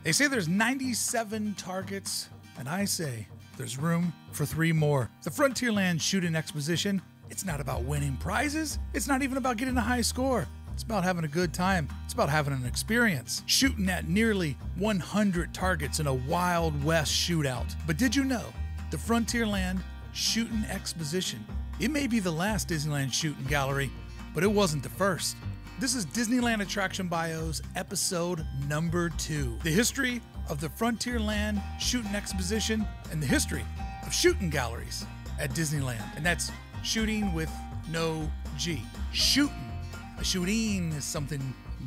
They say there's 97 targets, and I say there's room for 3 more. The Frontierland Shootin Exposition, it's not about winning prizes. It's not even about getting a high score. It's about having a good time. It's about having an experience. Shooting at nearly 100 targets in a Wild West shootout. But did you know the Frontierland Shootin Exposition, it may be the last Disneyland shooting gallery, but it wasn't the first. This is Disneyland Attraction BIOS episode number 2. The history of the Frontierland Shootin Exposition and the history of shooting galleries at Disneyland. And that's shooting with no G. Shooting. A shooting is something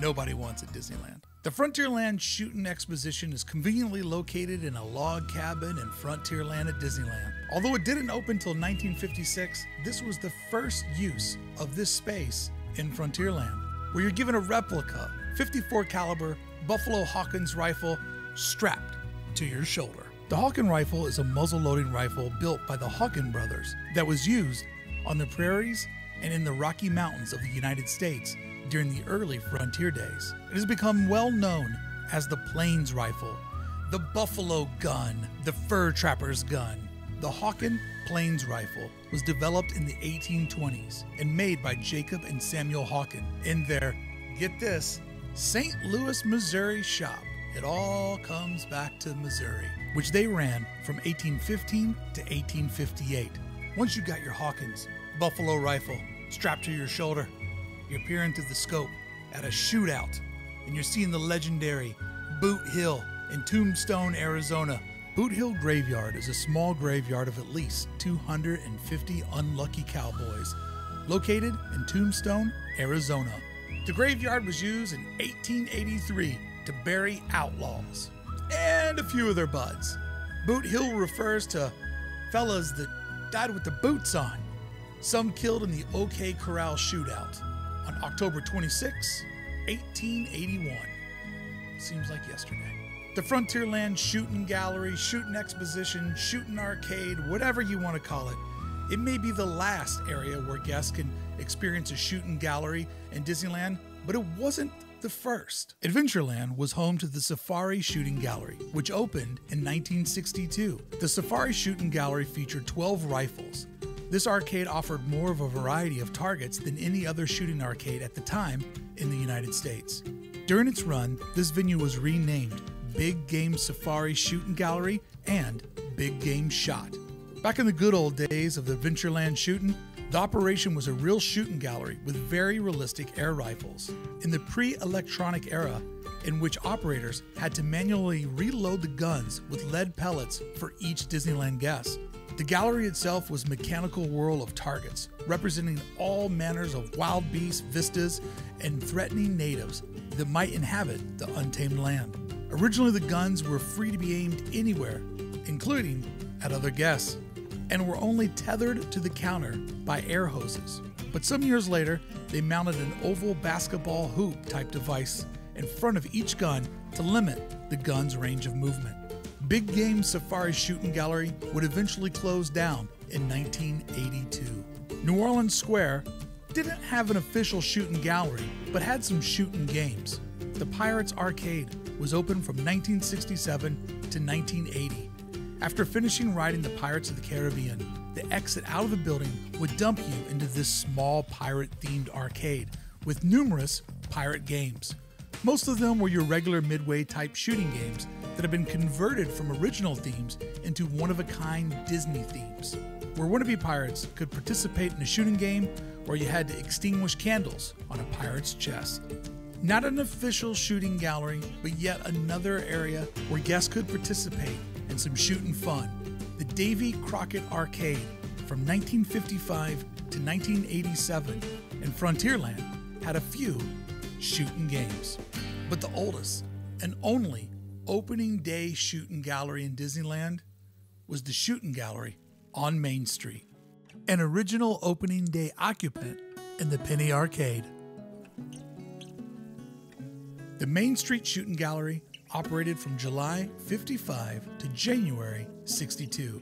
nobody wants at Disneyland. The Frontierland Shootin Exposition is conveniently located in a log cabin in Frontierland at Disneyland. Although it didn't open until 1956, this was the first use of this space in Frontierland, where you're given a replica 54 caliber Buffalo Hawkins rifle strapped to your shoulder. The Hawken rifle is a muzzle-loading rifle built by the Hawken brothers that was used on the prairies and in the Rocky Mountains of the United States during the early frontier days. It has become well known as the Plains rifle, the Buffalo gun, the fur trapper's gun. The Hawken Plains rifle was developed in the 1820s and made by Jacob and Samuel Hawken in their, get this, St. Louis, Missouri shop. It all comes back to Missouri, which they ran from 1815 to 1858. Once you got your Hawkins Buffalo rifle strapped to your shoulder, you're peering through the scope at a shootout, and you're seeing the legendary Boothill in Tombstone, Arizona. Boothill Graveyard is a small graveyard of at least 250 unlucky cowboys located in Tombstone, Arizona. The graveyard was used in 1883 to bury outlaws and a few of their buds. Boothill refers to fellas that died with the boots on, some killed in the OK Corral shootout on October 26, 1881. Seems like yesterday. The Frontierland Shootin Gallery, Shootin Exposition, Shootin Arcade, whatever you want to call it, it may be the last area where guests can experience a shooting gallery in Disneyland, but it wasn't the first. Adventureland was home to the Safari Shooting Gallery, which opened in 1962. The Safari Shooting Gallery featured 12 rifles. This arcade offered more of a variety of targets than any other shooting arcade at the time in the United States. During its run, this venue was renamed Big Game Safari Shooting Gallery and Big Game Shot. Back in the good old days of Adventureland Shootin', the operation was a real shooting gallery with very realistic air rifles. In the pre-electronic era, in which operators had to manually reload the guns with lead pellets for each Disneyland guest. The gallery itself was a mechanical whirl of targets, representing all manners of wild beasts, vistas, and threatening natives that might inhabit the untamed land. Originally, the guns were free to be aimed anywhere, including at other guests, and were only tethered to the counter by air hoses. But some years later, they mounted an oval basketball hoop type device in front of each gun to limit the gun's range of movement. Big Game Safari Shooting Gallery would eventually close down in 1982. New Orleans Square didn't have an official shooting gallery, but had some shooting games. The Pirates Arcade was open from 1967 to 1980. After finishing riding the Pirates of the Caribbean, the exit out of the building would dump you into this small pirate-themed arcade with numerous pirate games. Most of them were your regular Midway-type shooting games that have been converted from original themes into one-of-a-kind Disney themes, where wannabe pirates could participate in a shooting game where you had to extinguish candles on a pirate's chest. Not an official shooting gallery, but yet another area where guests could participate in some shooting fun. The Davy Crockett Arcade from 1955 to 1987 in Frontierland had a few shooting games. But the oldest and only opening day shooting gallery in Disneyland was the Shooting Gallery on Main Street, an original opening day occupant in the Penny Arcade. The Main Street Shooting Gallery operated from July 55 to January 62.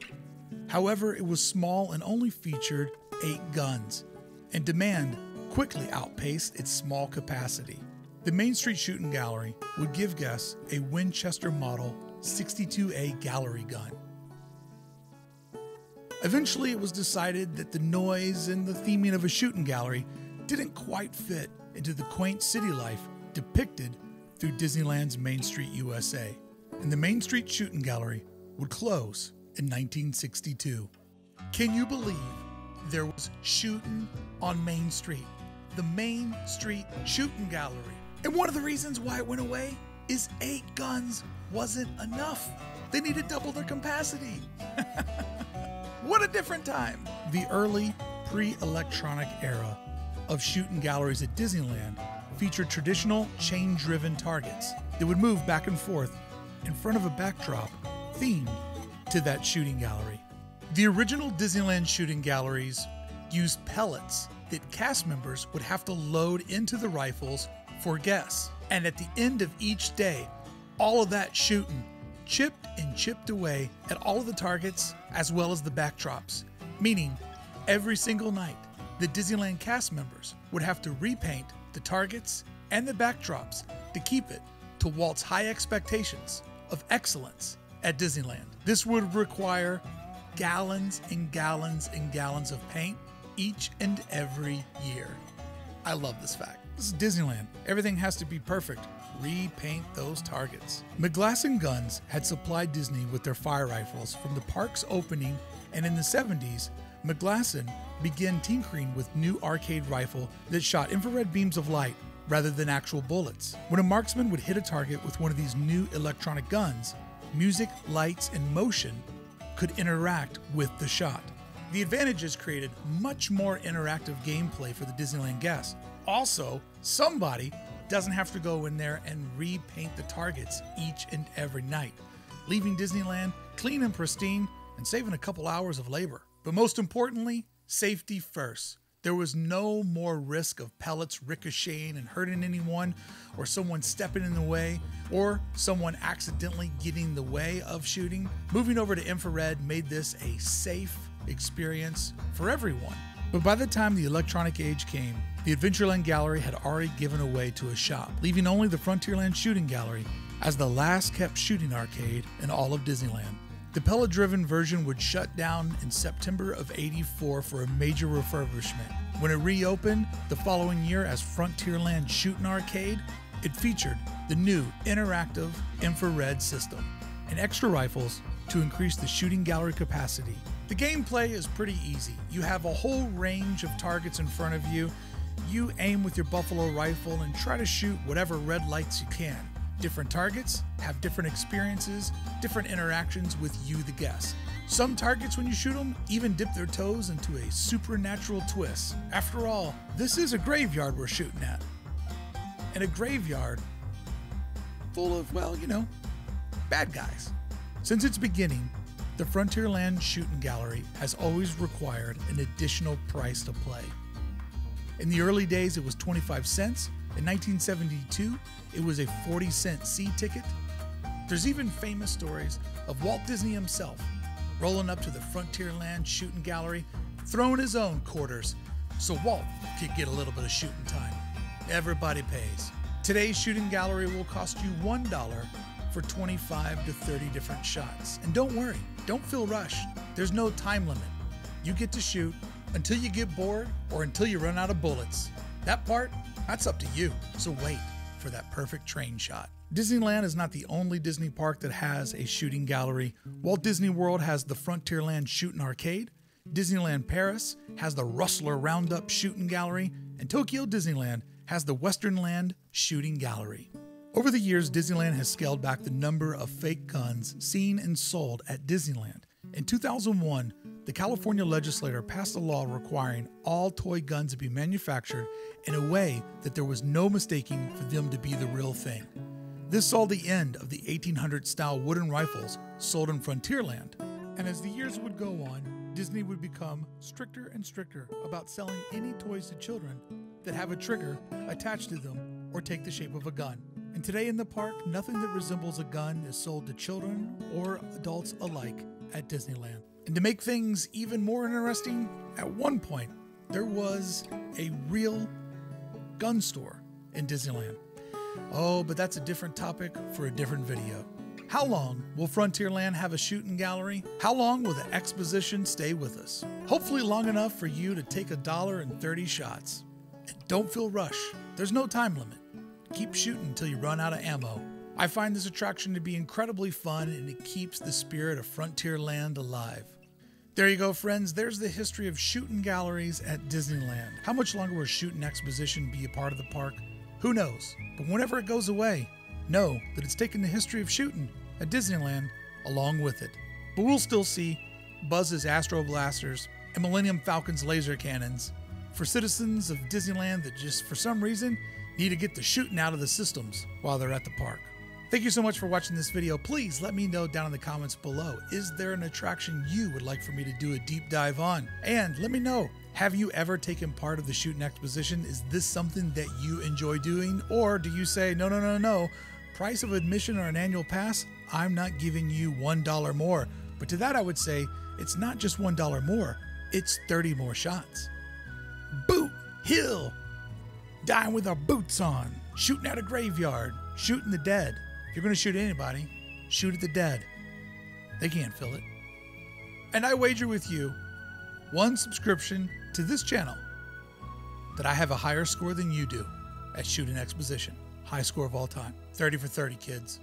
However, it was small and only featured 8 guns, and demand quickly outpaced its small capacity. The Main Street Shootin Gallery would give guests a Winchester Model 62A gallery gun. Eventually, it was decided that the noise and the theming of a shooting gallery didn't quite fit into the quaint city life depicted through Disneyland's Main Street USA, and the Main Street Shootin Gallery would close in 1962. Can you believe there was shooting on Main Street? The Main Street Shootin Gallery. And one of the reasons why it went away is 8 guns wasn't enough. They needed double their capacity. What a different time. The early pre-electronic era of shooting galleries at Disneyland featured traditional chain-driven targets that would move back and forth in front of a backdrop themed to that shooting gallery. The original Disneyland shooting galleries used pellets that cast members would have to load into the rifles for guests. And at the end of each day, all of that shooting chipped away at all of the targets as well as the backdrops, meaning every single night, the Disneyland cast members would have to repaint the targets and the backdrops to keep it to Walt's high expectations of excellence at Disneyland. This would require gallons and gallons and gallons of paint each and every year. I love this fact. This is Disneyland. Everything has to be perfect. Repaint those targets. McGlasson Guns had supplied Disney with their fire rifles from the park's opening, and in the 70s, McGlasson began tinkering with new arcade rifle that shot infrared beams of light rather than actual bullets. When a marksman would hit a target with one of these new electronic guns, music, lights, and motion could interact with the shot. The advantages created much more interactive gameplay for the Disneyland guests. Also, somebody doesn't have to go in there and repaint the targets each and every night, leaving Disneyland clean and pristine and saving a couple hours of labor. But most importantly, safety first. There was no more risk of pellets ricocheting and hurting anyone, or someone stepping in the way, or someone accidentally getting in the way of shooting. Moving over to infrared made this a safe experience for everyone. But by the time the electronic age came, the Adventureland Gallery had already given away to a shop, leaving only the Frontierland Shootin Gallery as the last kept shooting arcade in all of Disneyland. The pellet-driven version would shut down in September of '84 for a major refurbishment. When it reopened the following year as Frontierland Shootin Arcade, it featured the new interactive infrared system and extra rifles to increase the shooting gallery capacity. The gameplay is pretty easy. You have a whole range of targets in front of you. You aim with your buffalo rifle and try to shoot whatever red lights you can. Different targets have different experiences, different interactions with you, the guest. Some targets, when you shoot them, even dip their toes into a supernatural twist. After all, this is a graveyard we're shooting at. And a graveyard full of, well, you know, bad guys. Since its beginning, the Frontierland Shootin Gallery has always required an additional price to play. In the early days, it was 25 cents. In 1972, it was a 40-cent C ticket. There's even famous stories of Walt Disney himself rolling up to the Frontierland Shootin Gallery, throwing his own quarters so Walt could get a little bit of shooting time. Everybody pays. Today's shooting gallery will cost you $1 for 25 to 30 different shots. And don't worry, don't feel rushed. There's no time limit. You get to shoot until you get bored or until you run out of bullets. That part, that's up to you. So wait for that perfect train shot. Disneyland is not the only Disney park that has a shooting gallery. Walt Disney World has the Frontierland Shootin Arcade. Disneyland Paris has the Rustler Roundup Shootin Gallery. And Tokyo Disneyland has the Westernland Shooting Gallery. Over the years, Disneyland has scaled back the number of fake guns seen and sold at Disneyland. In 2001, the California legislature passed a law requiring all toy guns to be manufactured in a way that there was no mistaking for them to be the real thing. This saw the end of the 1800s-style wooden rifles sold in Frontierland. And as the years would go on, Disney would become stricter and stricter about selling any toys to children that have a trigger attached to them or take the shape of a gun. And today in the park, nothing that resembles a gun is sold to children or adults alike at Disneyland. And to make things even more interesting, at one point, there was a real gun store in Disneyland. Oh, but that's a different topic for a different video. How long will Frontierland have a shooting gallery? How long will the exposition stay with us? Hopefully long enough for you to take $1.30 shots. And don't feel rushed. There's no time limit. Keep shooting until you run out of ammo. I find this attraction to be incredibly fun, and it keeps the spirit of Frontierland alive. There you go, friends. There's the history of shooting galleries at Disneyland. How much longer will Shootin Exposition be a part of the park? Who knows? But whenever it goes away, know that it's taken the history of shooting at Disneyland along with it. But we'll still see Buzz's Astro Blasters and Millennium Falcon's laser cannons for citizens of Disneyland that just, for some reason, need to get the shooting out of the systems while they're at the park. Thank you so much for watching this video. Please let me know down in the comments below, is there an attraction you would like for me to do a deep dive on? And let me know, have you ever taken part of the Shootin Exposition? Is this something that you enjoy doing? Or do you say, no, price of admission or an annual pass, I'm not giving you $1 more. But to that I would say, it's not just $1 more, it's 30 more shots. Boothill! Dying with our boots on, shooting at a graveyard, shooting the dead. If you're going to shoot anybody, shoot at the dead. They can't feel it. And I wager with you, one subscription to this channel, that I have a higher score than you do at Shootin Exposition. High score of all time. 30 for 30, kids.